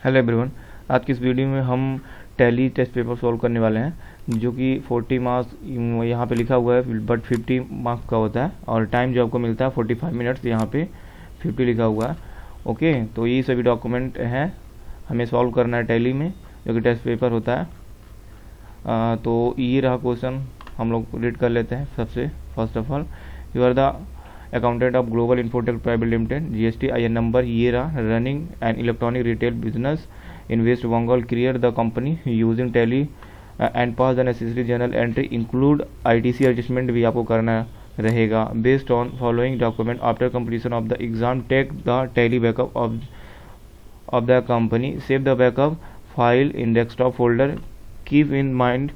Hello everyone. आज की इस वीडियो में हम टैली टेस्ट पेपर सॉल्व करने वाले हैं जो कि 40 मार्क्स यहाँ पे लिखा हुआ है बट 50 मार्क्स का होता है और टाइम जो आपको मिलता है 45 मिनट्स, यहाँ पे 50 लिखा हुआ है। ओके, तो ये सभी डॉक्यूमेंट हैं, हमें सॉल्व करना है टैली में जो कि टेस्ट पेपर होता है। तो ये रहा क्वेश्चन, हम लोग रीड कर लेते हैं। सबसे first of all, you are the accountant of Global Infotech Private Limited, GST IN number ये रहा, running an electronic retail business in West Bengal, create the company using Tally and pass the necessary journal entry, include ITC adjustment भी आपको करना रहेगा। Based on following document after completion of the exam, take the Tally backup of the company, save the backup file in desktop folder, keep in mind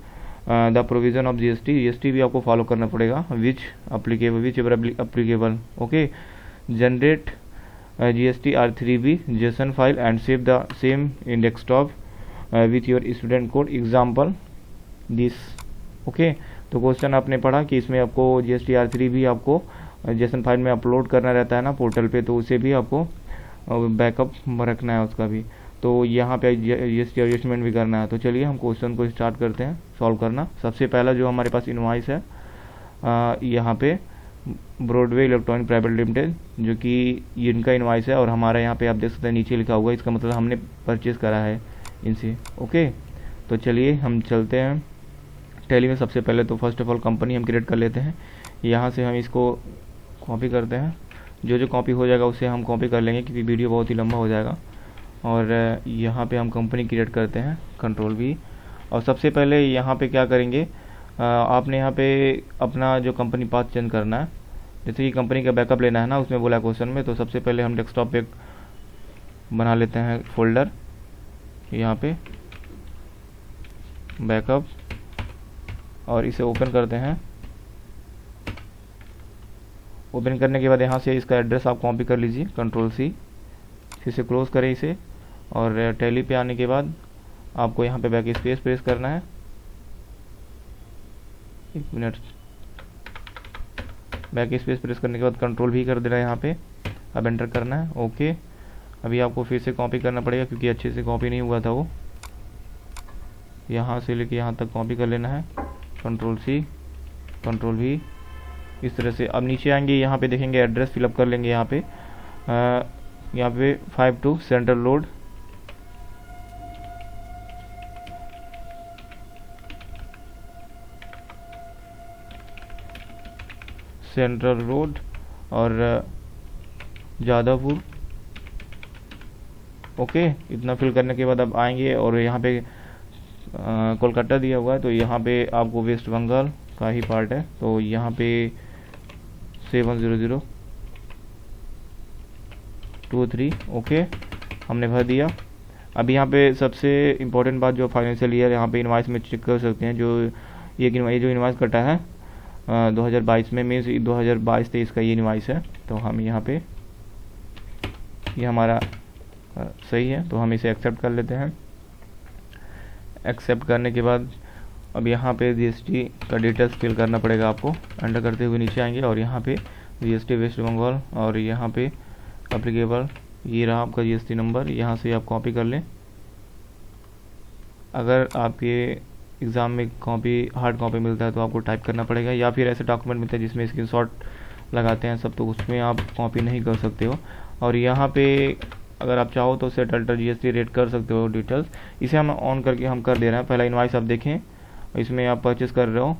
the provision of GST भी आपको follow करना पड़ेगा, which applicable okay, generate GST R3B JSON file and save the same in desktop with your student code example this okay। तो question आपने पढ़ा कि इसमें आपको GST R3B आपको JSON फाइल में अपलोड करना रहता है ना पोर्टल पे, तो उसे भी आपको बैकअप रखना है उसका भी। तो यहाँ पे जीएसटी एडजस्टमेंट भी करना है। तो चलिए हम क्वेश्चन को स्टार्ट करते हैं सॉल्व करना। सबसे पहला जो हमारे पास इनवॉइस है यहाँ पे ब्रॉडवे इलेक्ट्रॉनिक प्राइवेट लिमिटेड, जो कि इनका इनवॉइस है और हमारा यहाँ पे आप देख सकते हैं नीचे लिखा हुआ है, इसका मतलब हमने परचेज करा है इनसे। ओके, तो चलिए हम चलते हैं टैली में। सबसे पहले तो फर्स्ट ऑफ ऑल कंपनी हम क्रिएट कर लेते हैं। यहाँ से हम इसको कॉपी करते हैं, जो कॉपी हो जाएगा उसे हम कॉपी कर लेंगे क्योंकि वीडियो बहुत ही लंबा हो जाएगा। और यहाँ पे हम कंपनी क्रिएट करते हैं, Ctrl+V। और सबसे पहले यहाँ पे क्या करेंगे, आपने यहाँ पे अपना जो कंपनी पाथ चेंज करना है। जैसे कि कंपनी का बैकअप लेना है ना, उसमें बोला क्वेश्चन में, तो सबसे पहले हम डेस्कटॉप पे बना लेते हैं फोल्डर, यहाँ पे बैकअप, और इसे ओपन करते हैं। ओपन करने के बाद यहाँ से इसका एड्रेस आप कॉपी कर लीजिए, Ctrl+C, फिर से क्लोज करें इसे। और टैली पे आने के बाद आपको यहाँ पे बैक स्पेस प्रेस करना है। एक मिनट, बैक स्पेस प्रेस करने के बाद Ctrl+V कर देना है यहाँ पे, अब एंटर करना है। ओके, अभी आपको फिर से कॉपी करना पड़ेगा क्योंकि अच्छे से कॉपी नहीं हुआ था वो। यहाँ से लेके यहाँ तक कॉपी कर लेना है, Ctrl+C Ctrl+V, इस तरह से। अब नीचे आएंगे, यहाँ पे देखेंगे एड्रेस फिलअप कर लेंगे। यहाँ पे 52 सेंट्रल रोड, और जादवपुर। ओके, इतना फिल करने के बाद अब आएंगे और यहाँ पे कोलकाता दिया हुआ है, तो यहाँ पे आपको वेस्ट बंगाल का ही पार्ट है, तो यहाँ पे 70023। ओके, हमने भर दिया। अब यहाँ पे सबसे इम्पोर्टेंट बात, जो फाइनेंशियल ईयर यहाँ पे इनवाइस में चेक कर सकते हैं, जो ये जो इनवाइस कटा है 2022 में, मीन्स 2022-23 का ये इनवाइस है। तो हम यहाँ पे ये हमारा सही है, तो हम इसे एक्सेप्ट कर लेते हैं। एक्सेप्ट करने के बाद अब यहाँ पे GST का डिटेल्स फिल करना पड़ेगा आपको। अंडर करते हुए नीचे आएंगे और यहाँ पे GST वेस्ट बंगाल, और यहाँ पे एप्लीकेबल, ये रहा आपका GST नंबर, यहाँ से आप कॉपी कर लें। अगर आपके एग्ज़ाम में हार्ड कॉपी मिलता है तो आपको टाइप करना पड़ेगा, या फिर ऐसे डॉक्यूमेंट मिलता है जिसमें स्क्रीनशॉट लगाते हैं सब, तो उसमें आप कॉपी नहीं कर सकते हो। और यहाँ पे अगर आप चाहो तो सेट अल्टर GST रेट कर सकते हो डिटेल्स, इसे हम ऑन करके हम कर दे रहे हैं। पहला इनवाइस आप देखें, इसमें आप परचेस कर रहे हो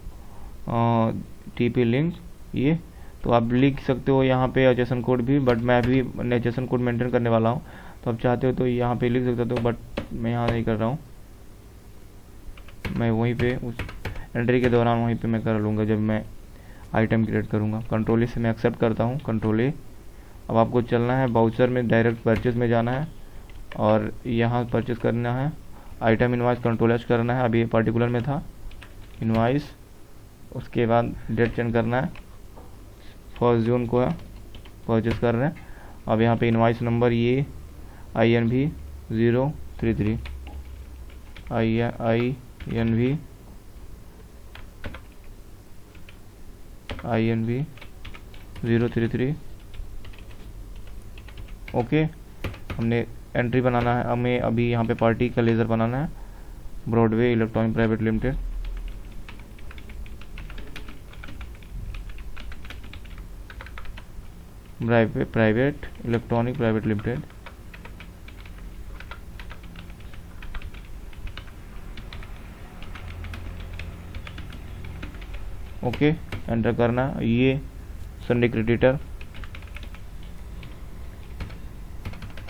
TP लिंक, ये तो आप लिख सकते हो यहाँ पे जेसन कोड भी, बट मैं अभी जेसन कोड मेंटेन करने वाला हूँ, तो आप चाहते हो तो यहाँ पे लिख सकते हो, बट मैं यहाँ नहीं कर रहा हूँ। मैं वहीं पे उस एंट्री के दौरान वहीं पे मैं कर लूँगा जब मैं आइटम क्रिएट करूँगा। Ctrl+A से मैं एक्सेप्ट करता हूँ, Ctrl+A। अब आपको चलना है बाउचर में, डायरेक्ट परचेज में जाना है और यहाँ परचेज करना है। आइटम इनवाइस Ctrl+H करना है, अभी ये पर्टिकुलर में था इनवाइस। उसके बाद डेट चेंज करना है, 1 जून को है, परचेज कर रहे हैं। अब यहाँ पे इनवाइस नंबर ये INV 033, INV 033। ओके, हमने एंट्री बनाना है हमें, अभी यहाँ पे पार्टी का लेज़र बनाना है, Broadway electronic private limited. Private electronic private limited. Okay, enter करना। ये संडे क्रेडिटर,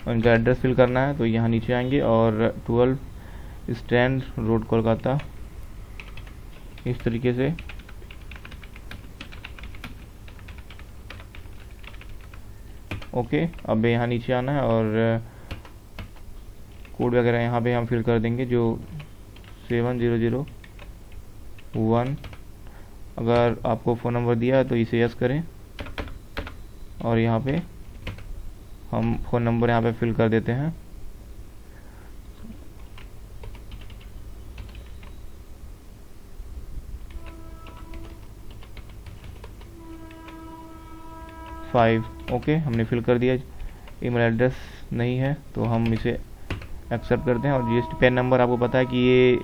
उनका एड्रेस फिल करना है, तो यहाँ नीचे आएंगे और 12 स्टैंड रोड कोलकाता, इस तरीके से। ओके, अब यहाँ नीचे आना है और कोड वगैरह यहाँ पे हम फिल कर देंगे, जो 7001। अगर आपको फ़ोन नंबर दिया है तो इसे यस करें और यहाँ पे हम फ़ोन नंबर यहाँ पे फिल कर देते हैं। ओके, हमने फिल कर दिया। ईमेल एड्रेस नहीं है तो हम इसे एक्सेप्ट करते हैं। और जीएसटी पैन नंबर आपको पता है कि ये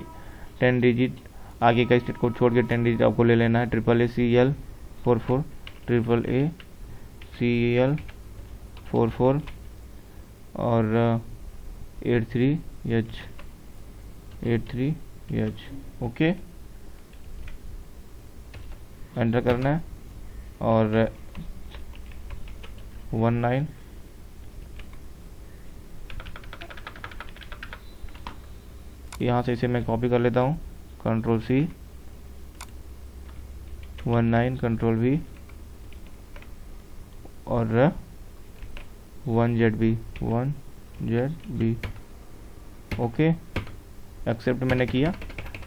10 डिजिट आगे का स्टेट कोड छोड़ के 10 डिजिट आपको ले लेना है। AAACL44 AAACL44 और 83H। ओके, एंटर करना है और 19 यहाँ से इसे मैं कॉपी कर लेता हूँ, Ctrl+C, 19 Ctrl+V और 1ZB। ओके, एक्सेप्ट मैंने किया।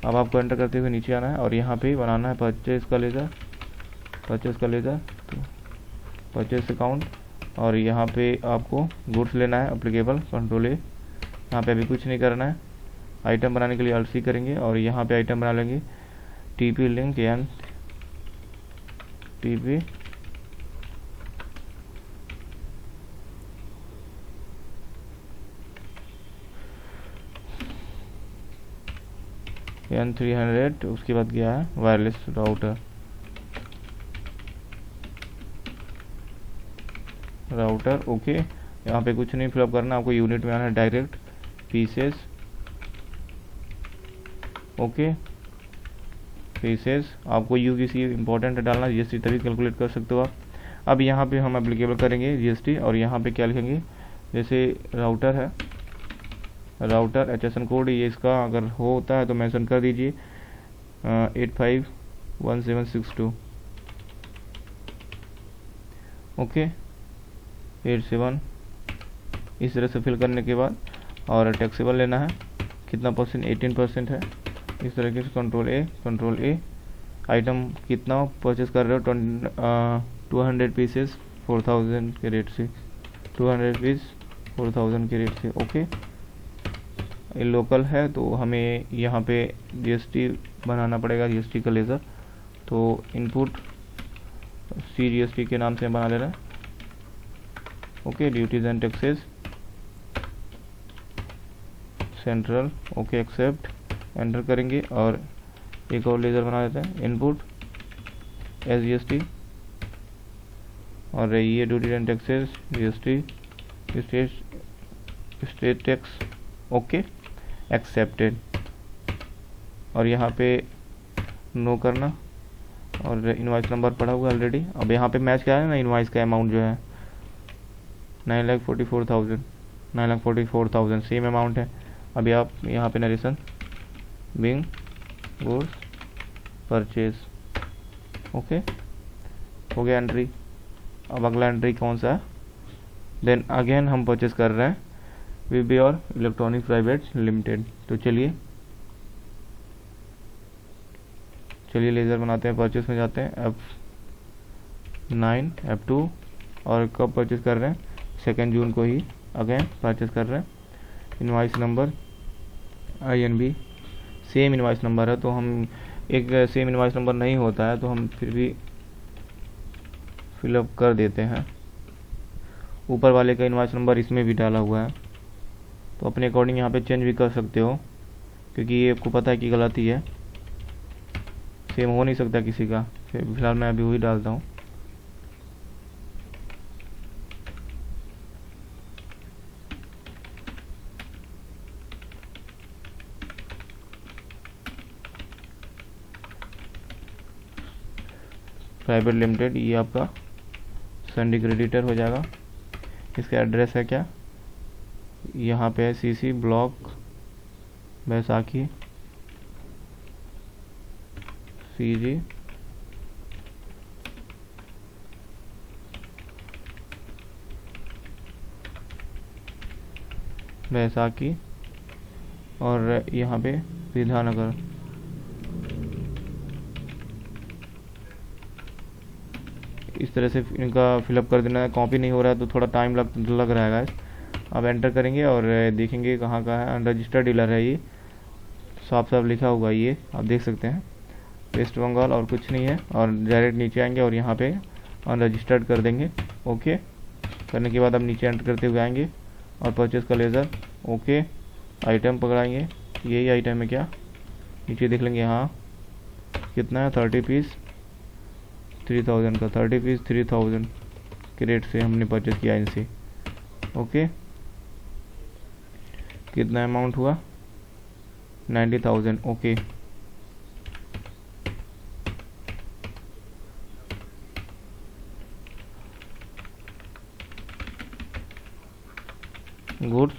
अब आपको एंटर करते हुए नीचे आना है और यहाँ पे बनाना है परचेज का लेज़र, तो परचेज अकाउंट। और यहाँ पे आपको गुड्स लेना है, एप्लीकेबल, Ctrl+A। यहाँ पे अभी कुछ नहीं करना है। आइटम बनाने के लिए Alt+C करेंगे और यहाँ पे आइटम बना लेंगे TP link N TP N300। उसके बाद गया है वायरलेस राउटर। ओके, यहाँ पे कुछ नहीं फिलअप करना, आपको यूनिट में आना है, डायरेक्ट पीसेस। ओके, पीसेस आपको UVC इंपॉर्टेंट डालना, GST तभी कैलकुलेट कर सकते हो आप। अब यहाँ पे हम एप्लीकेबल करेंगे GST और यहाँ पे क्या लिखेंगे, जैसे राउटर है, राउटर HSN कोड ये इसका अगर होता है तो मेंशन कर दीजिए 851762। ओके, 87 इस तरह से फिल करने के बाद और टैक्सेबल लेना है, कितना परसेंट, 18% है। इस तरीके से Ctrl+A। आइटम कितना परचेस कर रहे हो, 200 पीसेस 4000 के रेट से, 200 पीस 4000 के रेट से। ओके, ये लोकल है तो हमें यहाँ पे GST बनाना पड़ेगा, GST का लेज़र। तो इनपुट CGST के नाम से बना ले रहा है। Okay, duties and taxes central. Okay, accept, enter करेंगे और एक और लेज़र बना देते हैं, इनपुट SGST और ये duty and taxes GST state tax. Okay, accepted. और यहाँ पे नो करना और इनवाइस नंबर पड़ा हुआ ऑलरेडी। अब यहाँ पे मैच क्या है ना, इनवाइस का अमाउंट जो है 9,44,000 सेम अमाउंट है। अभी आप यहाँ पे narration Bing goods purchase. Okay, हो गया एंट्री। अब अगला एंट्री कौन सा है, देन अगेन हम परचेज कर रहे हैं VB और इलेक्ट्रॉनिक प्राइवेट लिमिटेड। तो चलिए लेज़र बनाते हैं, परचेज में जाते हैं, F9 F2 और कब परचेज कर रहे हैं, 2 जून को ही अगेन परचेज कर रहे हैं। Invoice number INB same invoice number है, तो हम एक सेम इनवाइस नंबर नहीं होता है तो हम फिर भी फिलअप कर देते हैं। ऊपर वाले का इनवाइस नंबर इसमें भी डाला हुआ है, तो अपने अकॉर्डिंग यहाँ पे चेंज भी कर सकते हो, क्योंकि ये आपको पता है कि गलती है, सेम हो नहीं सकता किसी का। फिलहाल मैं अभी वही डालता हूँ। प्राइवेट लिमिटेड, ये आपका सन्डी क्रेडिटर हो जाएगा। इसका एड्रेस है क्या, यहाँ पे है CC block Baisakhi CG Baisakhi, और यहाँ पे विधानगर। इस तरह से इनका फिलअप कर देना है। कॉपी नहीं हो रहा है तो थोड़ा टाइम लग रहा है गाइस। अब एंटर करेंगे और देखेंगे कहाँ का है। अनरजिस्टर्ड डीलर है ये, साफ साफ लिखा हुआ ये आप देख सकते हैं, वेस्ट बंगाल और कुछ नहीं है। और डायरेक्ट नीचे आएंगे और यहाँ पे अनरजिस्टर्ड कर देंगे। ओके करने के बाद अब नीचे एंटर करते हुए आएंगे और परचेज का लेज़र। ओके आइटम पकड़ाएंगे, यही आइटम है क्या, नीचे देख लेंगे। हाँ कितना है, 30 पीस 3000 का, 30 पीस 3000 के रेट से हमने परचेज किया इनसे। ओके कितना अमाउंट हुआ, 90,000। ओके गुड्स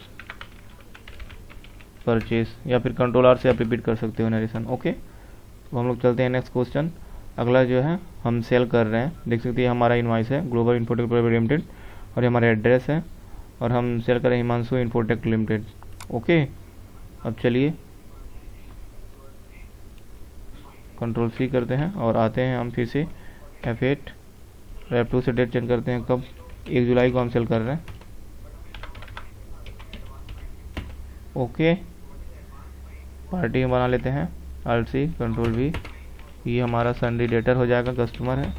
परचेज, या फिर कंट्रोल आर से आप रिपीट कर सकते हो नरेशन। ओके तो हम लोग चलते हैं नेक्स्ट क्वेश्चन। अगला जो है हम सेल कर रहे हैं, देख सकते हैं हमारा इनवॉइस है ग्लोबल इन्फोटेक प्राइवेट लिमिटेड और ये हमारा एड्रेस है, और हम सेल कर रहे हैं हिमांशु इन्फोटेक लिमिटेड। ओके अब चलिए कंट्रोल सी करते हैं और आते हैं हम फिर से F8 F2 से डेट चेंज करते हैं, कब 1 जुलाई को हम सेल कर रहे हैं। ओके पार्टी बना लेते हैं, Alt C कंट्रोल V, ये हमारा सन्डी डेटर हो जाएगा, कस्टमर है।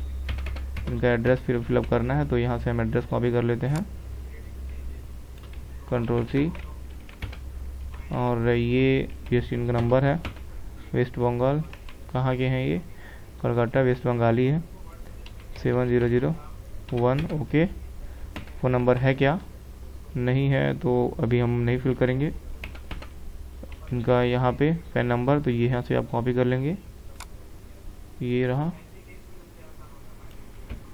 इनका एड्रेस फिर फिलअप करना है तो यहाँ से हम एड्रेस कॉपी कर लेते हैं, कंट्रोल C, और ये जीएसटी इनका नंबर है, वेस्ट बंगाल, कहाँ के हैं ये, कलकत्ता वेस्ट बंगाली है, 7001। ओके फ़ोन नंबर है क्या, नहीं है तो अभी हम नहीं फिल करेंगे। इनका यहाँ पे पैन नंबर, तो ये यहाँ से आप कॉपी कर लेंगे, ये रहा,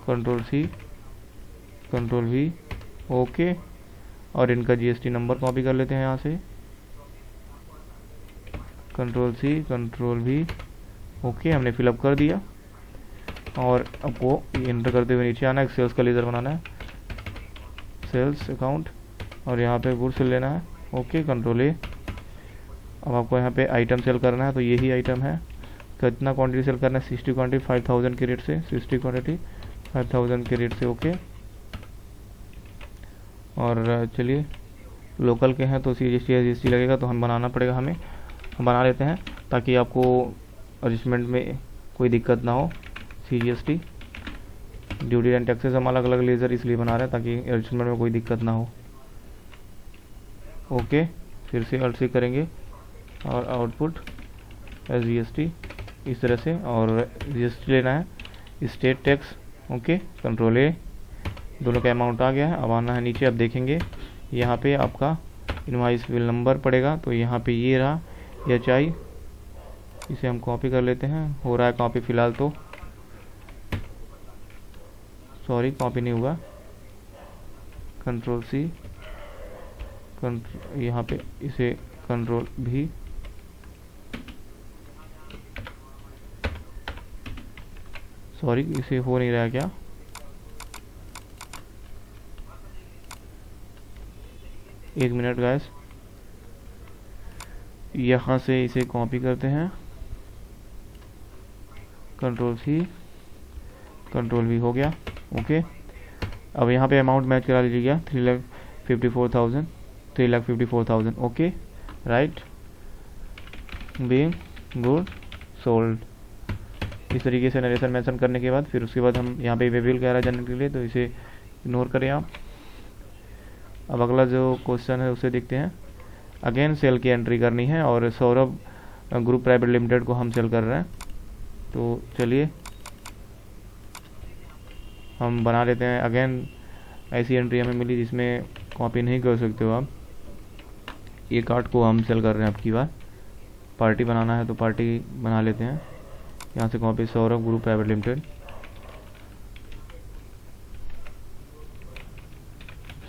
control C control V। Okay और इनका जीएसटी नंबर कॉपी कर लेते हैं यहाँ से, control C control V। Okay हमने फिलअप कर दिया और आपको एंटर करते हुए नीचे आना है, सेल्स का लेज़र बनाना है, सेल्स अकाउंट, और यहाँ पे गुड्स लेना है। Okay control A। अब आपको यहाँ पे आइटम सेल करना है, तो यही आइटम है, कितना क्वांटिटी सेल करना है, 60 क्वांटिटी 5000 के रेट से, 60 क्वांटिटी 5000 के रेट से। ओके और चलिए लोकल के हैं तो CGST लगेगा, तो हम बनाना पड़ेगा, हम बना लेते हैं ताकि आपको एडजस्टमेंट में कोई दिक्कत ना हो। CGST ड्यूटी एंड टैक्सेस हम अलग अलग लेज़र इसलिए बना रहे हैं ताकि एडजस्टमेंट में कोई दिक्कत ना हो। ओके फिर से Alt C करेंगे और आउटपुट GST इस तरह से, और GST लेना है state tax. Okay control A, दोनों का अमाउंट आ गया है। अब आना है नीचे, अब देखेंगे यहाँ पे आपका इनवॉइस बिल नंबर पड़ेगा, तो यहाँ पे ये रहा HI, इसे हम कॉपी कर लेते हैं, हो रहा है कॉपी फ़िलहाल तो, सॉरी कॉपी नहीं हुआ, कंट्रोल C यहाँ पे इसे कंट्रोल V, सॉरी इसे हो नहीं रहा क्या, एक मिनट गाइस, यहाँ से इसे कॉपी करते हैं, कंट्रोल C कंट्रोल V हो गया। ओके अब यहाँ पे अमाउंट मैच करा लीजिएगा, 3,54,000। Okay right, being good sold, इस तरीके से नरेशन मेंशन करने के बाद फिर उसके बाद हम यहाँ पे वेबिल कह रहा है जनरेट के लिए, तो इसे इग्नोर करें आप। अब अगला जो क्वेश्चन है उसे देखते हैं, अगेन सेल की एंट्री करनी है और सौरभ ग्रुप प्राइवेट लिमिटेड को हम सेल कर रहे हैं। तो चलिए हम बना लेते हैं। अगेन ऐसी एंट्री हमें मिली जिसमें कॉपी नहीं कर सकते हो आप। ये कार्ड को हम सेल कर रहे हैं। अब की बार पार्टी बनाना है तो पार्टी बना लेते हैं। यहाँ से copy Saurabh group private limited,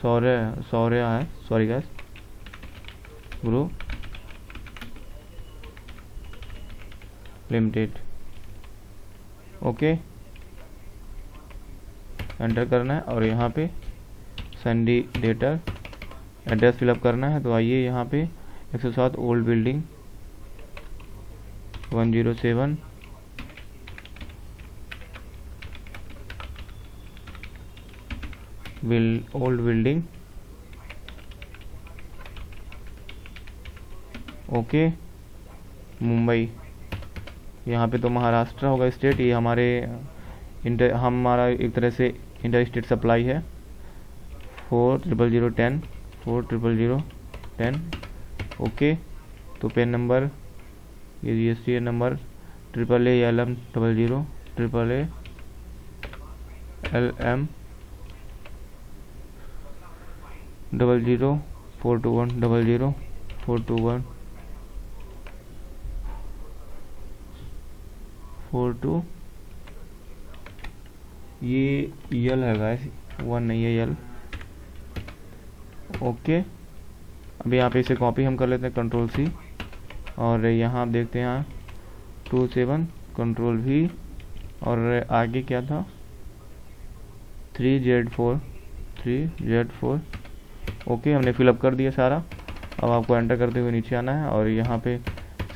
सौर्य है, sorry gas, group limited. Okay, enter करना है और यहाँ पे संडी डेटर एड्रेस फिलअप करना है। तो आइए यहाँ पे 107 old building 107 old building, okay, Mumbai. यहाँ पे तो महाराष्ट्र होगा स्टेट, ये हमारा एक तरह से इंटर स्टेट सप्लाई है। 40010 40010, ओके। तो पेन नंबर, ये GST नंबर AAALM 00 AAALM 00 421 00 421 42, ये यल है गाइस, 1 नहीं है, यल, ओके। अभी यहाँ पे इसे कॉपी हम कर लेते हैं, कंट्रोल C, और यहाँ आप देखते हैं यहाँ 27 कंट्रोल V, और आगे क्या था 3Z4, ओके। हमने फिलअप कर दिया सारा। अब आपको एंटर करते हुए नीचे आना है और यहाँ पे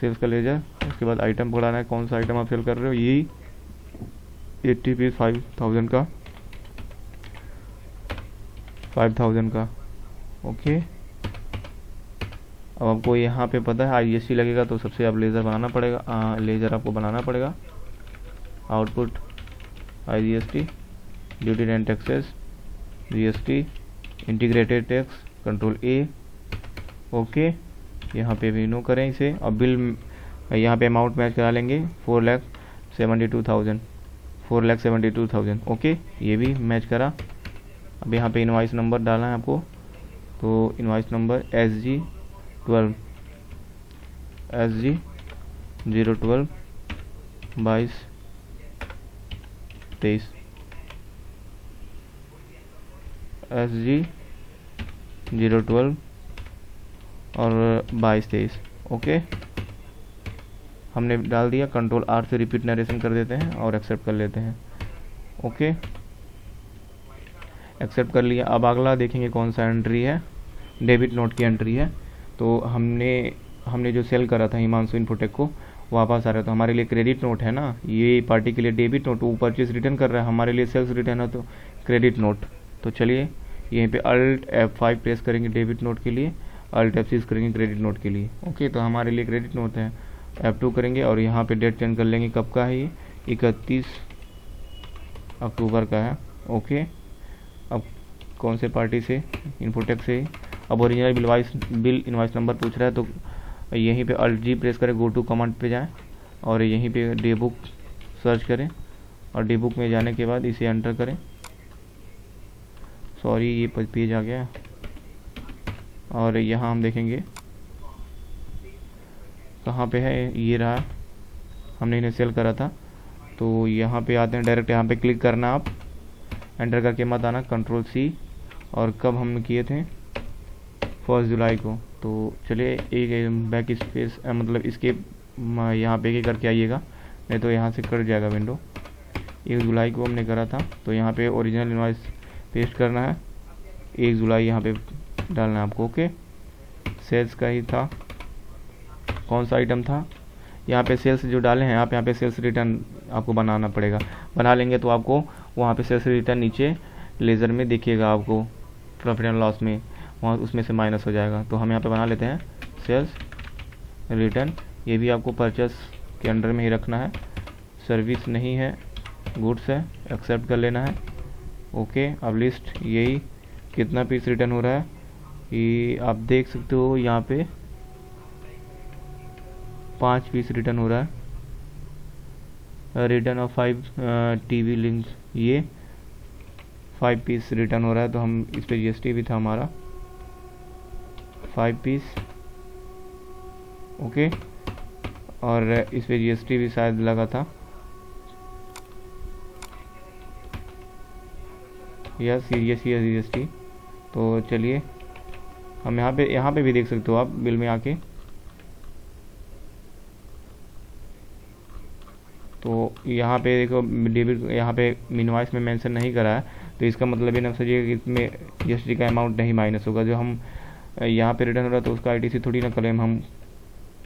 सेल्स का लेजर, उसके बाद आइटम पकड़ाना है, कौन सा आइटम आप सेल कर रहे हो। यही 80 पीस 5000 का, 5000 का, ओके। अब आपको यहाँ पे पता है IGST लगेगा, तो सबसे आप लेज़र बनाना पड़ेगा, लेज़र आपको बनाना पड़ेगा। Output IGST, duty and taxes, GST, integrated tax, control A, okay. यहाँ पे भी नो करें इसे। अब बिल यहाँ पे अमाउंट मैच करा लेंगे 4,72,000, ओके, ये भी मैच करा। अब यहाँ पे इनवाइस नंबर डालना है आपको, तो इनवाइस नंबर SG 012 22 23 SG 012 और 22 23, ओके। हमने डाल दिया। कंट्रोल R से रिपीट नरेशन कर देते हैं और एक्सेप्ट कर लेते हैं, ओके। एक्सेप्ट कर लिया। अब अगला देखेंगे कौन सा एंट्री है, डेबिट नोट की एंट्री है। तो हमने जो सेल करा था हिमांशु इन्फोटेक को, वापस आ रहा है। तो हमारे लिए क्रेडिट नोट है ना, ये पार्टी के लिए डेबिट नोट, वो परचेज रिटर्न कर रहा है, हमारे लिए सेल्स रिटर्न है तो क्रेडिट नोट। तो चलिए यहीं पे Alt F5 प्रेस करेंगे डेबिट नोट के लिए, Alt F6 करेंगे क्रेडिट नोट के लिए, ओके। तो हमारे लिए क्रेडिट नोट है, F2 करेंगे और यहाँ पे डेट चेंज कर लेंगे, कब का है ये, 31 अक्टूबर का है, ओके। अब कौन से पार्टी से, इन्फोटेक से। अब ओरिजिनल बिल इनवाइस नंबर पूछ रहा है, तो यहीं पे Alt G प्रेस करें, गो टू कमांड पे जाएं और यहीं पे डे बुक सर्च करें और डे बुक में जाने के बाद इसे एंटर करें। सॉरी, ये पेज आ गया। और यहाँ हम देखेंगे कहाँ पे है, ये रहा, हमने इन्हें सेल करा था। तो यहाँ पे आते हैं, डायरेक्ट यहाँ पे क्लिक करना, आप एंटर करके मत आना, कंट्रोल C। और कब हमने किए थे, 1 जुलाई को। तो चलिए एक बैक स्पेस मतलब इसके यहाँ पे करके आइएगा, नहीं तो यहाँ से कट जाएगा विंडो। 1 जुलाई को हमने करा था, तो यहाँ पे ओरिजिनल इनवाइस पेस्ट करना है, 1 जुलाई यहाँ पे डालना है आपको, ओके। सेल्स का ही था, कौन सा आइटम था, यहाँ पे सेल्स जो डाले हैं आप, यहाँ पे सेल्स रिटर्न आपको बनाना पड़ेगा। बना लेंगे तो आपको वहाँ पे सेल्स रिटर्न नीचे लेज़र में दिखेगा आपको, प्रॉफिट एंड लॉस में, वहाँ उसमें से माइनस हो जाएगा। तो हम यहाँ पे बना लेते हैं सेल्स रिटर्न। ये भी आपको परचेस के अंडर में ही रखना है, सर्विस नहीं है, गुड्स है, एक्सेप्ट कर लेना है, ओके। अब लिस्ट, यही कितना पीस रिटर्न हो रहा है ये आप देख सकते हो यहाँ पे 5 पीस रिटर्न हो रहा है। रिटर्न ऑफ 5 टीवी लिंक्स, ये 5 पीस रिटर्न हो रहा है। तो हम इस पे जीएसटी भी था हमारा 5 पीस, ओके। और इस पे जीएसटी भी शायद लगा था, यस जीएसटी। तो चलिए हम यहाँ पे भी देख सकते हो आप बिल में आके। तो यहाँ पे देखो डेबिट, यहाँ पे इनवॉइस में मेंशन नहीं करा है, तो इसका मतलब ये ना समझिए कि इसमें जीएसटी का अमाउंट नहीं माइनस होगा। जो हम यहाँ पे रिटर्न हो रहा है तो उसका आईटीसी थोड़ी ना क्लेम हम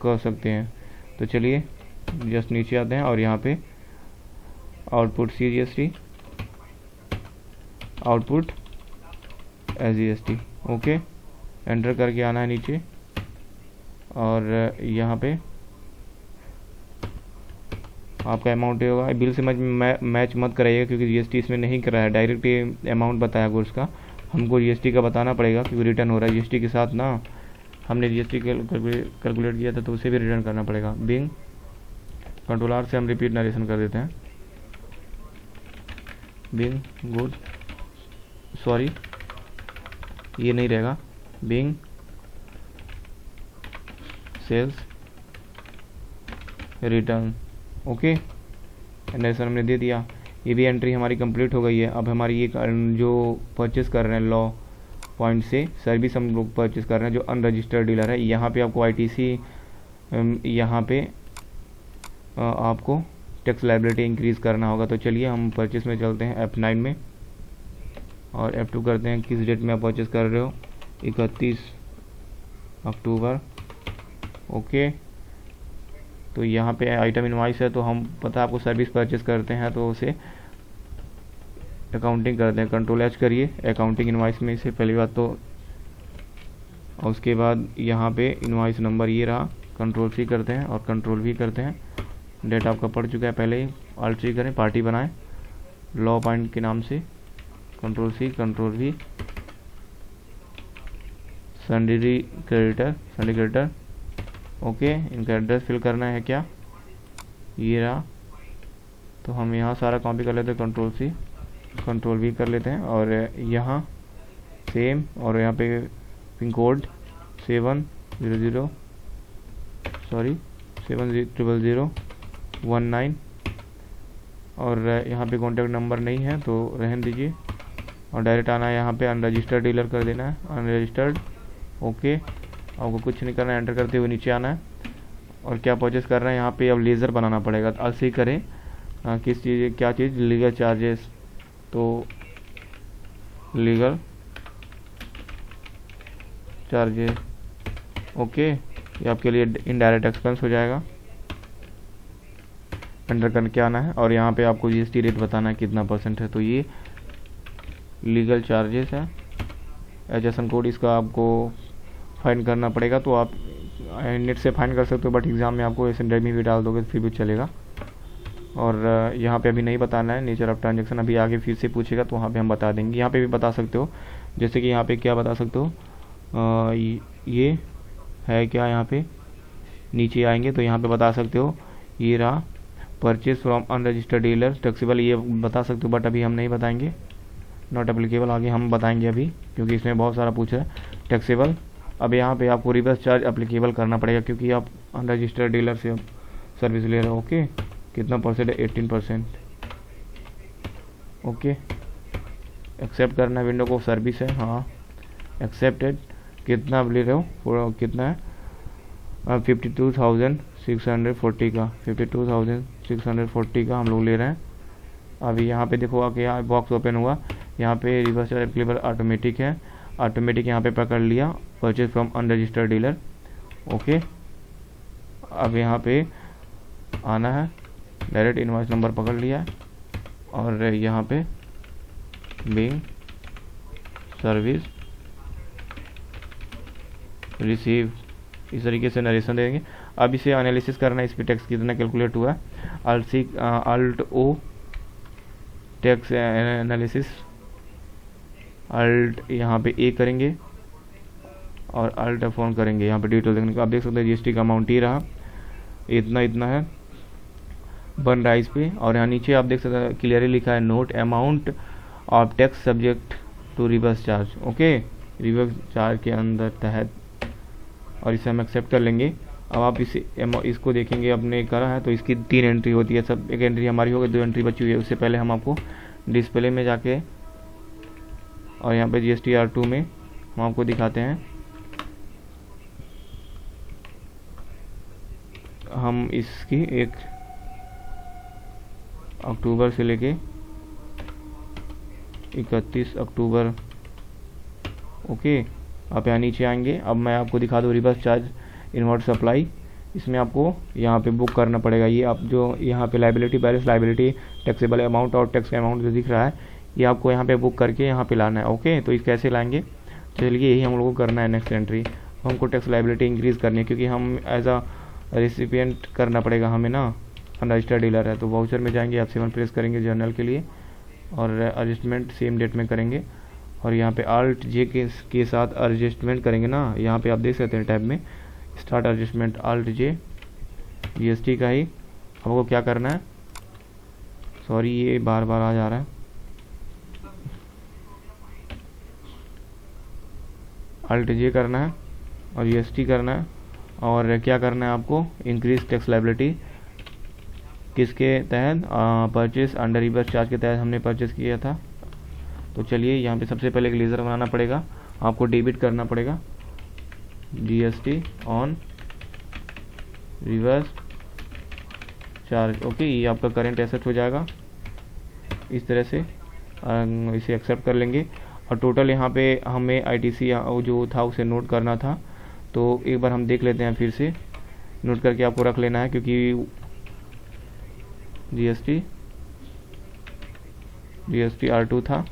कर सकते हैं। तो चलिए जस्ट नीचे आते हैं और यहाँ पे output CGST, output SGST, okay. Enter करके आना है नीचे और यहाँ पे आपका अमाउंट होगा। बिल से मैच मत कराइएगा क्योंकि जीएसटी इसमें नहीं करा है, डायरेक्ट ये अमाउंट बताया गुड्स का। हमको जीएसटी का बताना पड़ेगा क्योंकि रिटर्न हो रहा है जीएसटी के साथ ना। हमने जीएसटी कैलकुलेट किया था तो उसे भी रिटर्न करना पड़ेगा। बिंग कंट्रोलर से हम रिपीट नरेशन कर देते हैं। बिंग गुड, सॉरी ये नहीं रहेगा। Being sales return, okay. Narration हमने दे दिया। ये भी एंट्री हमारी कंप्लीट हो गई है। अब हमारी ये जो परचेस कर रहे हैं लॉ पॉइंट से सर्विस हम लोग परचेस कर रहे हैं जो अनरजिस्टर्ड डीलर है, यहाँ पे आपको आईटीसी, यहाँ पे आपको टैक्स लायबिलिटी इंक्रीज करना होगा। तो चलिए हम परचेस में चलते हैं F9 में और F2 करते हैं। किस डेट में आप परचेस कर रहे हो? 31 अक्टूबर, ओके। तो यहाँ पे आइटम इनवॉइस है, तो हम पता आपको सर्विस परचेस करते हैं तो उसे अकाउंटिंग करते हैं। कंट्रोल H करिए अकाउंटिंग इनवॉइस में से पहली बात तो, और उसके बाद यहाँ पे इनवॉइस नंबर ये रहा। कंट्रोल C करते हैं और कंट्रोल V करते हैं। डेट आपका पड़ चुका है पहले ही। Alt C करें, पार्टी बनाएं लॉ पॉइंट के नाम से। Control C control V, सन्डी creditor, okay. इनका एड्रेस फिल करना है क्या, ये रहा। तो हम यहाँ सारा कॉपी कर लेते हैं। कंट्रोल C कंट्रोल V कर लेते हैं और यहाँ सेम, और यहाँ पे पिन कोड 70019 और यहाँ पे कॉन्टैक्ट नंबर नहीं है तो रहने दीजिए। और डायरेक्ट आना है यहाँ पे अनरजिस्टर्ड डीलर कर देना है, अनरजिस्टर्ड, ओके। आपको कुछ नहीं करना है, एंटर करते हुए नीचे आना है। और क्या परचेस कर रहे हैं यहाँ पे अब लेज़र बनाना पड़ेगा। तो ऐसे ही करें, किस चीज़, क्या चीज़, लीगल चार्जेस। तो लीगल चार्जेस, ओके। ये आपके लिए इनडायरेक्ट एक्सपेंस हो जाएगा। एंटर करके आना है और यहाँ पे आपको जीएसटी रेट बताना है कितना % है। तो ये लीगल चार्जेस है। HSN कोड इसका आपको फाइन करना पड़ेगा, तो आप नेट से फाइन कर सकते हो, बट एग्ज़ाम में आपको ऐसे डेमी भी डाल दोगे तो फिर भी चलेगा। और यहाँ पे अभी नहीं बताना है नेचर ऑफ ट्रांजेक्शन, अभी आगे फिर से पूछेगा तो वहाँ पे हम बता देंगे। यहाँ पे भी बता सकते हो, जैसे कि यहाँ पे क्या बता सकते हो, ये है क्या, यहाँ पे नीचे आएंगे तो यहाँ पे बता सकते हो ये रहा purchase from unregistered dealer taxable, ये बता सकते हो, बट अभी हम नहीं बताएंगे, नॉट एप्लीकेबल। आगे हम बताएंगे अभी क्योंकि इसमें बहुत सारा पूछा है टैक्सेबल। अब यहाँ पे आपको रिवर्स चार्ज एप्लीकेबल करना पड़ेगा क्योंकि आप अनरजिस्टर्ड डीलर से सर्विस ले रहे हो, ओके। कितना % है? 18%, ओके। एक्सेप्ट करना है विंडो को, सर्विस है, हाँ एक्सेप्टेड। कितना ले रहे हो, कितना है? 52,640 का, 52,640 का हम लोग ले रहे हैं। अभी यहाँ पे देखो आके यहाँ बॉक्स ओपन हुआ, यहाँ पे रिवर्स चार्ज एप्लीकेबल ऑटोमेटिक है, ऑटोमेटिक यहाँ पे पकड़ लिया, purchase from unregistered dealer, okay. अब यहाँ पे आना है, डायरेक्ट इनवॉइस नंबर पकड़ लिया है और यहाँ पे बिंग सर्विस रिसीव, इस तरीके से नरेशन देंगे। अब इसे एनालिसिस करना है, इस पे टैक्स कितना कैलकुलेट हुआ है। अल्ट ओ टैक्स एनालिसिस, अल्ट यहाँ पे ए करेंगे और अल्ट F1 करेंगे। यहाँ पे डिटेल देखने को आप देख सकते हैं जीएसटी का अमाउंट ही रहा इतना इतना है बन रहा है इस पे। और यहाँ नीचे आप देख सकते हैं क्लियरली लिखा है note amount of tax subject to reverse charge. Okay, reverse charge के अंदर तहत, और इसे हम एक्सेप्ट कर लेंगे। अब आप इसको देखेंगे, अपने करा है तो इसकी 3 एंट्री होती है। सब एक एंट्री हमारी हो गई, 2 एंट्री बची हुई है। उससे पहले हम आपको डिस्प्ले में जाके और यहाँ पे GSTR2 में हम आपको दिखाते हैं। हम इसकी 1 अक्टूबर से लेके 31 अक्टूबर। ओके, आप यहाँ नीचे आएंगे। अब मैं आपको दिखा दूँ रिवर्स चार्ज इनवर्ट सप्लाई। इसमें आपको यहाँ पे बुक करना पड़ेगा। ये आप जो यहाँ पे liability balance, liability, taxable amount और टैक्स अमाउंट जो दिख रहा है, ये आपको यहाँ पे बुक करके यहाँ पे लाना है। ओके, तो इस कैसे लाएंगे, चलिए यही हम लोगों को करना है। नेक्स्ट एंट्री, हमको टैक्स लाइबिलिटी इंक्रीज़ करनी है, क्योंकि हम एज अ रेसिपिएंट करना पड़ेगा हमें ना, अनरजिस्टर्ड डीलर है। तो वाउचर में जाएंगे, F7 प्रेस करेंगे जर्नल के लिए, और एडजस्टमेंट सेम डेट में करेंगे। और यहाँ पे Alt J के साथ एडजस्टमेंट करेंगे ना। यहाँ पे आप देख सकते हैं टैब में start adjustment Alt J, GST का ही आपको क्या करना है। सॉरी, ये बार बार आ जा रहा है। Alt J करना है और GST करना है। और क्या करना है आपको, इंक्रीज टैक्स लाइबिलिटी किसके तहत, परचेस अंडर रिवर्स चार्ज के तहत हमने परचेस किया था। तो चलिए यहाँ पे सबसे पहले एक लेज़र बनाना पड़ेगा, आपको डेबिट करना पड़ेगा GST on reverse charge. Okay, ये आपका करंट एसेट हो जाएगा इस तरह से। इसे एक्सेप्ट कर लेंगे। और टोटल यहाँ पे हमें ITC जो था उसे नोट करना था। तो एक बार हम देख लेते हैं, फिर से नोट करके आपको रख लेना है, क्योंकि GSTR2 था।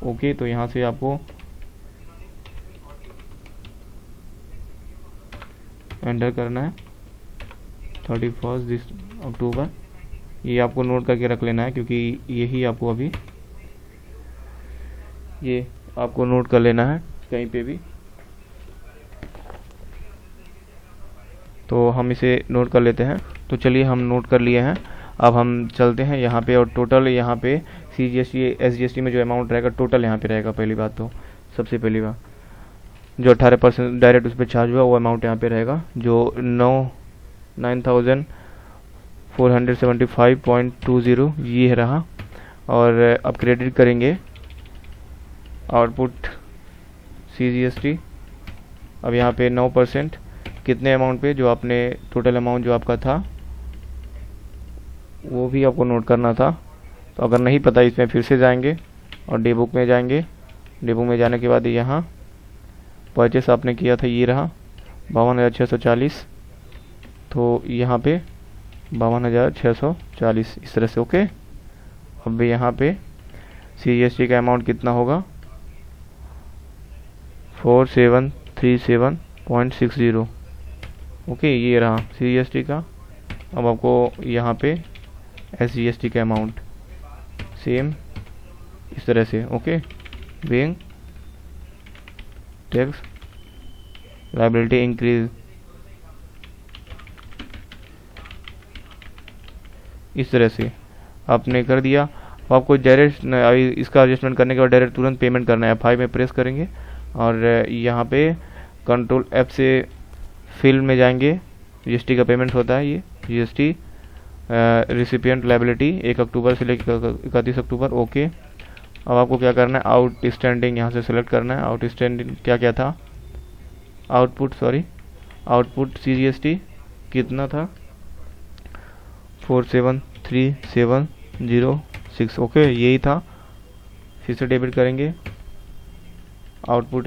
ओके, तो यहाँ से आपको एंटर करना है 31 अक्टूबर। ये आपको नोट करके रख लेना है, क्योंकि यही आपको अभी ये आपको नोट कर लेना है कहीं पे भी। तो हम इसे नोट कर लेते हैं। तो चलिए हम नोट कर लिए हैं। अब हम चलते हैं यहाँ पे, और टोटल यहाँ पे CGST SGST में जो अमाउंट रहेगा टोटल यहाँ पे रहेगा। पहली बात तो सबसे पहली बात जो 18% डायरेक्ट उस पर चार्ज हुआ, वो अमाउंट यहाँ पे रहेगा, जो 9,475.20 ये रहा। और अब क्रेडिट करेंगे आउटपुट CGST। अब यहाँ पे 9% कितने अमाउंट पे, जो आपने टोटल अमाउंट जो आपका था वो भी आपको नोट करना था। तो अगर नहीं पता, इसमें फिर से जाएंगे और डे बुक में जाएंगे। डे बुक में जाने के बाद यहाँ परचेस आपने किया था, ये रहा 52,640। तो यहाँ पे 52,640 इस तरह से। ओके, अब यहाँ पे CGST का अमाउंट कितना होगा, 4737.60। ओके, ये रहा CGST का। अब आपको यहाँ पे SGST का अमाउंट सेम इस तरह से। Okay, being tax liability increase इस तरह से आपने कर दिया। अब आपको डायरेक्ट इसका एडजस्टमेंट करने के बाद डायरेक्ट तुरंत पेमेंट करना है। F5 में प्रेस करेंगे और यहाँ पे कंट्रोल F से फिल में जाएंगे। GST का पेमेंट होता है ये GST रिसिपिएंट लायबिलिटी 1 अक्टूबर से लेकर 31 अक्टूबर। ओके, अब आपको क्या करना है, आउट स्टैंडिंग यहाँ से सेलेक्ट करना है। आउट स्टैंडिंग क्या क्या था, आउटपुट CGST कितना था, 473706। ओके, यही था। फिर से डेबिट करेंगे output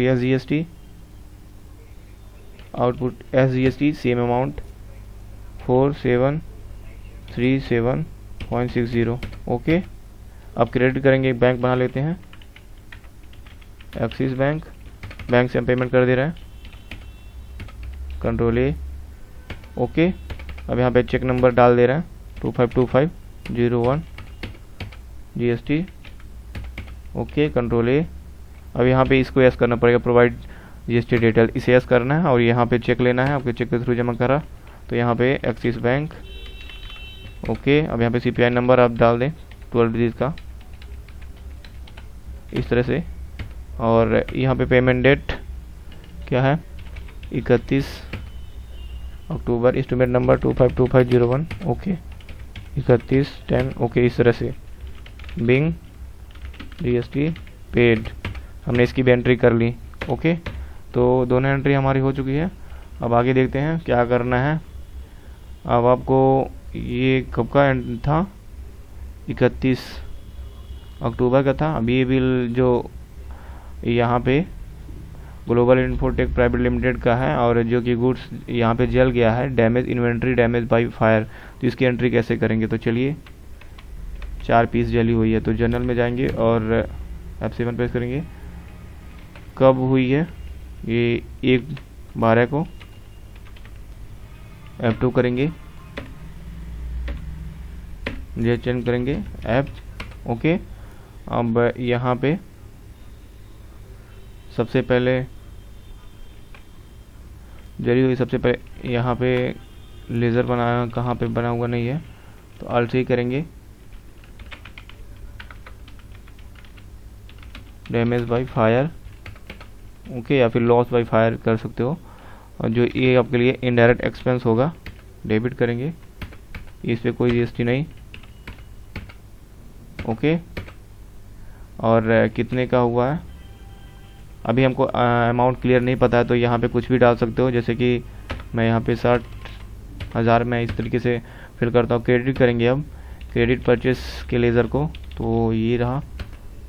SGST same amount 4737.60। Okay, अब क्रेडिट करेंगे, बैंक बना लेते हैं, एक्सिस बैंक से हम पेमेंट कर दे रहे हैं, कंट्रोल A। ओके, अब यहाँ पे चेक नंबर डाल दे रहे हैं 252501 GST। Okay, control A। अब यहाँ पे इसको यस करना पड़ेगा, प्रोवाइड GST डिटेल, इसे यस करना है और यहाँ पे चेक लेना है। आपके चेक के थ्रू जमा करा तो यहाँ पे एक्सिस बैंक। ओके, अब यहाँ पे CPI नंबर आप डाल दें 12 डिजिट का इस तरह से। और यहाँ पे पेमेंट डेट क्या है 31 अक्टूबर, एस्टिमेट नंबर 252501। ओके 31/10। ओके, इस तरह से बिंग GST पेड, हमने इसकी भी एंट्री कर ली। ओके, तो दोनों एंट्री हमारी हो चुकी है। अब आगे देखते हैं क्या करना है। अब आपको ये कब का था 31 अक्टूबर का था। अब ये बिल जो यहाँ पे ग्लोबल इन्फोटेक प्राइवेट लिमिटेड का है और जो कि गुड्स यहाँ पे जल गया है, damage inventory damage by fire, तो इसकी एंट्री कैसे करेंगे। तो चलिए 4 पीस जली हुई है, तो जनरल में जाएंगे और F7 प्रेस करेंगे। कब हुई है ये 1/12 को, F2 करेंगे, ये चेंज करेंगे F। ओके, अब यहाँ पे सबसे पहले जली हुई, सबसे पहले यहाँ पे लेज़र बनाया, कहाँ पे बना हुआ नहीं है, तो Alt C करेंगे, डैमेज बाय फायर। ओके, या फिर लॉस बाय फायर कर सकते हो। और जो ये आपके लिए इनडायरेक्ट एक्सपेंस होगा, डेबिट करेंगे, इस पे कोई GST नहीं। ओके, और कितने का हुआ है अभी हमको अमाउंट क्लियर नहीं पता है, तो यहाँ पे कुछ भी डाल सकते हो। जैसे कि मैं यहाँ पे 60,000 में इस तरीके से फिल करता हूँ। क्रेडिट करेंगे अब, क्रेडिट परचेस के लेज़र को, तो ये रहा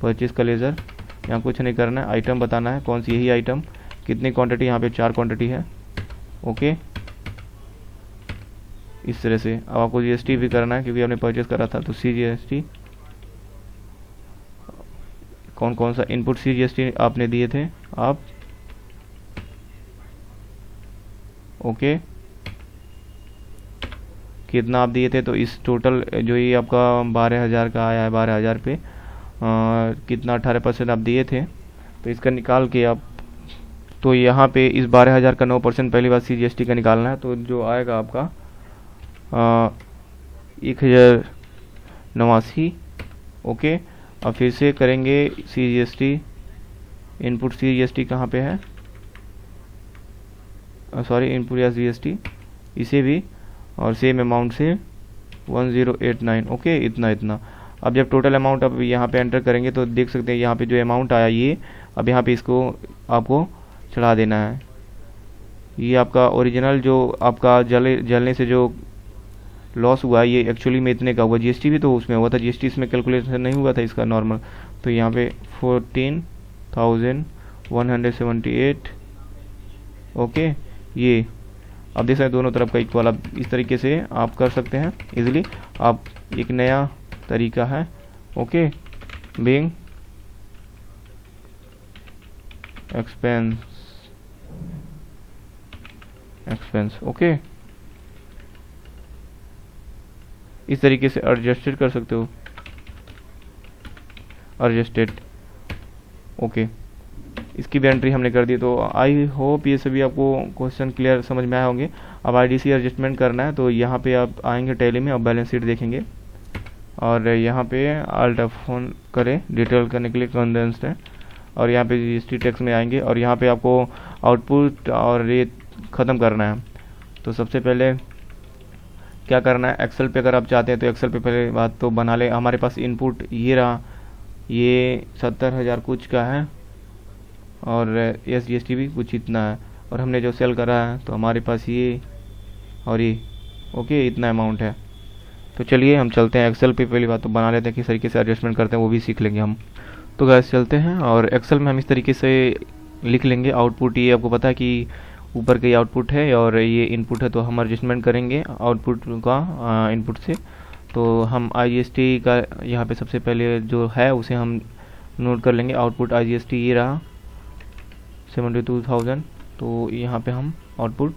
परचेस का लेज़र। यहाँ कुछ नहीं करना है, आइटम बताना है कौन सी, यही आइटम, कितनी क्वांटिटी, यहाँ पे 4 क्वांटिटी है। ओके, इस तरह से। अब आपको GST भी करना है क्योंकि आपने परचेस करा था, तो CGST, कौन कौन सा इनपुट CGST आपने दिए थे आप। ओके, कितना आप दिए थे, तो इस टोटल जो ये आपका 12,000 का आया है, 12,000 पे कितना 18% आप दिए थे, तो इसका निकाल के आप, तो यहाँ पे इस 12,000 का 9% पहली बार CGST का निकालना है, तो जो आएगा आपका 1,089। ओके, अब फिर से करेंगे CGST, इनपुट CGST कहाँ पे है, सॉरी इनपुट या GST, इसे भी, और सेम अमाउंट से 1089। ओके, इतना। अब जब टोटल अमाउंट अब यहाँ पे एंटर करेंगे तो देख सकते हैं यहाँ पे जो अमाउंट आया ये, अब यहाँ पे इसको आपको चढ़ा देना है। ये आपका ओरिजिनल जो आपका जलने से जो लॉस हुआ है, ये एक्चुअली में इतने का हुआ। GST भी तो उसमें हुआ था, GST इसमें कैलकुलेशन नहीं हुआ था इसका नॉर्मल, तो यहाँ पे 14,178। ओके, ये अब देख सकते हैं दोनों तरफ का इक्वल। अब इस तरीके से आप कर सकते हैं इजीली। आप एक नया तरीका है। Okay, Bing expense. ओके, इस तरीके से एडजस्टेड कर सकते हो, एडजस्टेड। ओके, इसकी भी एंट्री हमने कर दी। तो आई होप ये सभी आपको क्वेश्चन क्लियर समझ में आए होंगे। अब IDC एडजस्टमेंट करना है, तो यहाँ पे आप आएंगे टैली में, अब बैलेंस शीट देखेंगे और यहाँ पे Alt F1 करें, डिटेल करने के लिए कंडेंस्ड है, और यहाँ पे GST टैक्स में आएंगे और यहाँ पे आपको आउटपुट और ये ख़त्म करना है। तो सबसे पहले क्या करना है, एक्सेल पे अगर आप चाहते हैं तो एक्सेल पे पहले बात तो बना ले। हमारे पास इनपुट ये रहा, ये 70,000 कुछ का है और GST भी कुछ इतना है, और हमने जो सेल करा है तो हमारे पास ये और ये। ओके, इतना अमाउंट है। तो चलिए हम चलते हैं एक्सेल पे, पहली बात तो बना लेते हैं, किस तरीके से एडजस्टमेंट करते हैं वो भी सीख लेंगे हम। तो गैस चलते हैं और एक्सेल में हम इस तरीके से लिख लेंगे आउटपुट। ये आपको पता है कि ऊपर का ये आउटपुट है और ये इनपुट है, तो हम एडजस्टमेंट करेंगे आउटपुट का इनपुट से। तो हम IGST का यहाँ पे सबसे पहले जो है उसे हम नोट कर लेंगे। आउटपुट IGST ये रहा 72,000, तो यहाँ पे हम आउटपुट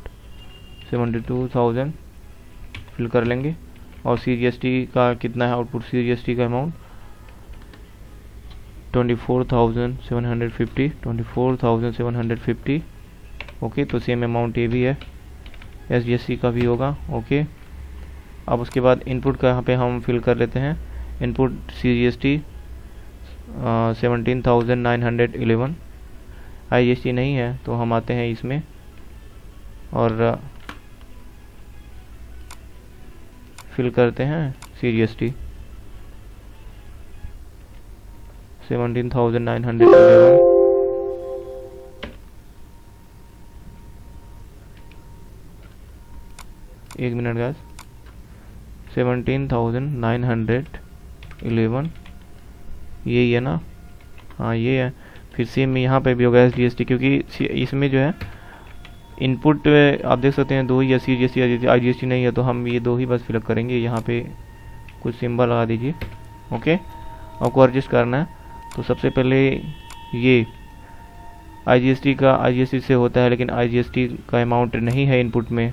72,000 फिल कर लेंगे। और CGST का कितना है आउटपुट, CGST का अमाउंट 24,750। ओके, तो सेम अमाउंट ये भी है SGST का भी होगा। ओके, अब उसके बाद इनपुट का यहाँ पे हम फिल कर लेते हैं। Input CGST 17,911। IGST नहीं है तो हम आते हैं इसमें और फिल करते हैं CGST 17,911। एक मिनट गाइस, 17,911 यही है ना? हाँ ये है। फिर सेम यहाँ पे भी होगा SGST, क्योंकि इसमें जो है इनपुट आप देख सकते हैं दो ही है, CGST IGST नहीं है, तो हम ये दो ही बस फिलअप करेंगे। यहाँ पे कुछ सिंबल लगा दीजिए। ओके, आपको एडजस्ट करना है तो सबसे पहले ये IGST से होता है, लेकिन IGST का अमाउंट नहीं है इनपुट में,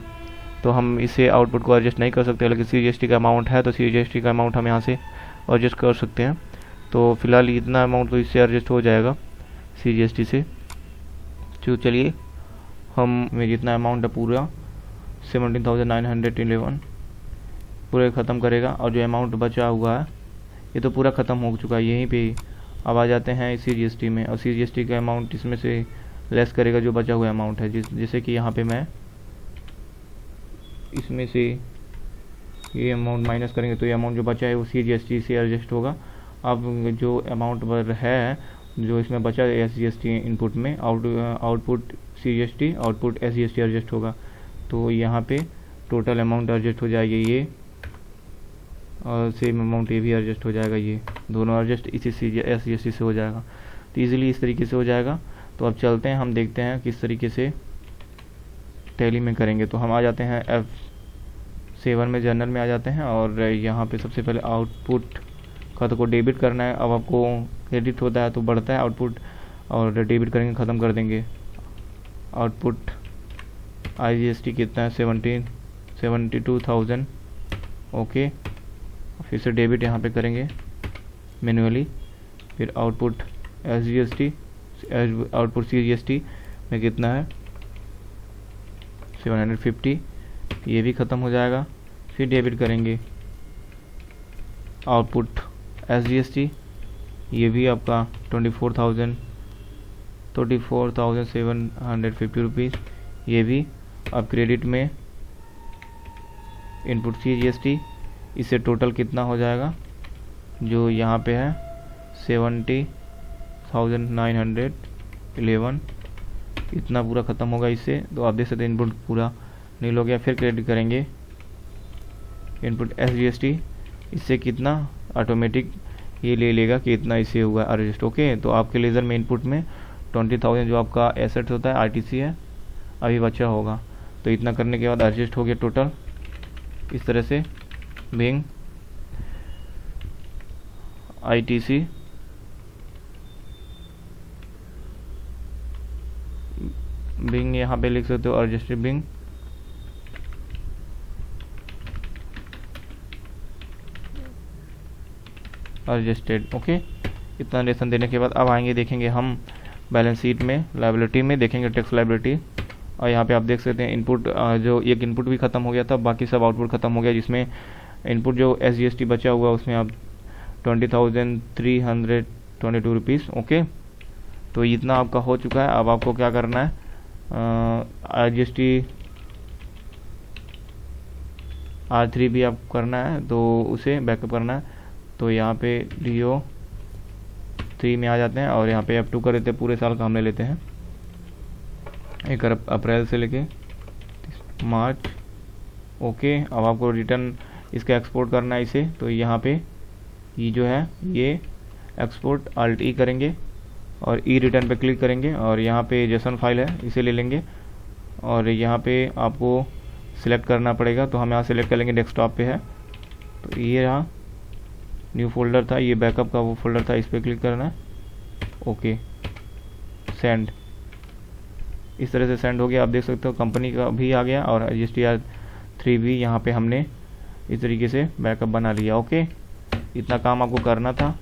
तो हम इसे आउटपुट को एडजस्ट नहीं कर सकते। लेकिन CGST का अमाउंट है तो CGST का अमाउंट हम यहाँ से एडजस्ट कर सकते हैं। तो फिलहाल इतना अमाउंट तो इससे एडजस्ट हो जाएगा CGST से। तो चलिए हम में जितना अमाउंट है पूरा 17,911 पूरे ख़त्म करेगा, और जो अमाउंट बचा हुआ है ये तो पूरा ख़त्म हो चुका है यहीं पे। अब आ जाते हैं CGST में, और CGST का अमाउंट इसमें से लेस करेगा जो बचा हुआ अमाउंट है। जैसे कि यहाँ पे मैं इसमें से ये अमाउंट माइनस करेंगे तो ये अमाउंट जो बचा है वो CGST से एडजस्ट होगा। अब जो अमाउंट है जो इसमें बचा है SGST इनपुट में, output CGST output SGST adjust होगा, तो यहाँ पे टोटल अमाउंट एडजस्ट हो जाएगी ये, और सेम अमाउंट ये भी एडजस्ट हो जाएगा। ये दोनों एडजस्ट इसी SGST से हो जाएगा। तो ईजिली इस तरीके से हो जाएगा। तो अब चलते हैं, हम देखते हैं किस तरीके से टैली में करेंगे। तो हम आ जाते हैं F7 में, जनरल में आ जाते हैं, और यहाँ पे सबसे पहले आउटपुट खाता को डेबिट करना है। अब आपको क्रेडिट होता है तो बढ़ता है आउटपुट, और डेबिट करेंगे ख़त्म कर देंगे। आउटपुट IGST कितना है 72,000। ओके, फिर से डेबिट यहाँ पे करेंगे मैन्युअली। फिर आउटपुट CGST में कितना है 750, ये भी ख़त्म हो जाएगा। फिर डेबिट करेंगे आउटपुट SGST, ये भी आपका 24,750 रुपीज़। ये भी अब क्रेडिट में इनपुट CGST, इससे टोटल कितना हो जाएगा जो यहाँ पे है 70,911, इतना पूरा ख़त्म होगा इससे। तो आप देख सकते हैं इनपुट पूरा नील हो गया। फिर क्रेडिट करेंगे इनपुट SGST, इससे कितना ऑटोमेटिक ये ले लेगा कि इतना इससे हुआ एडजस्ट। ओके, तो आपके लेज़र में इनपुट में 20,000 जो आपका एसेट होता है RTC है अभी बचा होगा। तो इतना करने के बाद एडजस्ट हो गया टोटल इस तरह से। बिंग ITC बिंग यहाँ पे लिख सकते हो एडजस्टेड बिंग। एडजस्टेड। ओके, इतना लेसन देने के बाद अब आएंगे, देखेंगे हम बैलेंस शीट में, लायबिलिटी में देखेंगे टैक्स लायबिलिटी। और यहाँ पे आप देख सकते हैं इनपुट जो एक इनपुट भी ख़त्म हो गया था, बाकी सब आउटपुट ख़त्म हो गया। जिसमें इनपुट जो SGST बचा हुआ उसमें आप 20,322 रुपीज़। ओके, तो इतना आपका हो चुका है। अब आपको क्या करना है, IGST R3 भी आप करना है, तो उसे बैकअप करना है। तो यहाँ पे DO3 में आ जाते हैं, और यहाँ पे F2 कर देते हैं। पूरे साल का हम ले लेते हैं, 1 अप्रैल से लेके मार्च। ओके, अब आपको रिटर्न इसका एक्सपोर्ट करना है इसे। तो यहाँ पे ये जो है ये एक्सपोर्ट Alt E करेंगे, और ई रिटर्न पे क्लिक करेंगे, और यहाँ पे JSON फाइल है इसे ले लेंगे, और यहाँ पे आपको सिलेक्ट करना पड़ेगा। तो हम यहाँ सिलेक्ट कर लेंगे, डेस्कटॉप पे है। तो ये रहा न्यू फोल्डर था, ये बैकअप का वो फोल्डर था, इस पर क्लिक करना है। Okay, send. इस तरह से सेंड हो गया। आप देख सकते हो कंपनी का भी आ गया, और IGST R3 भी यहाँ पे हमने इस तरीके से बैकअप बना लिया। ओके, इतना काम आपको करना था।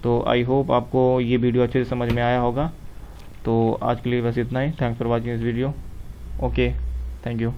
तो आई होप आपको ये वीडियो अच्छे से समझ में आया होगा। तो आज के लिए बस इतना ही। Thanks for watching this video. Okay, thank you.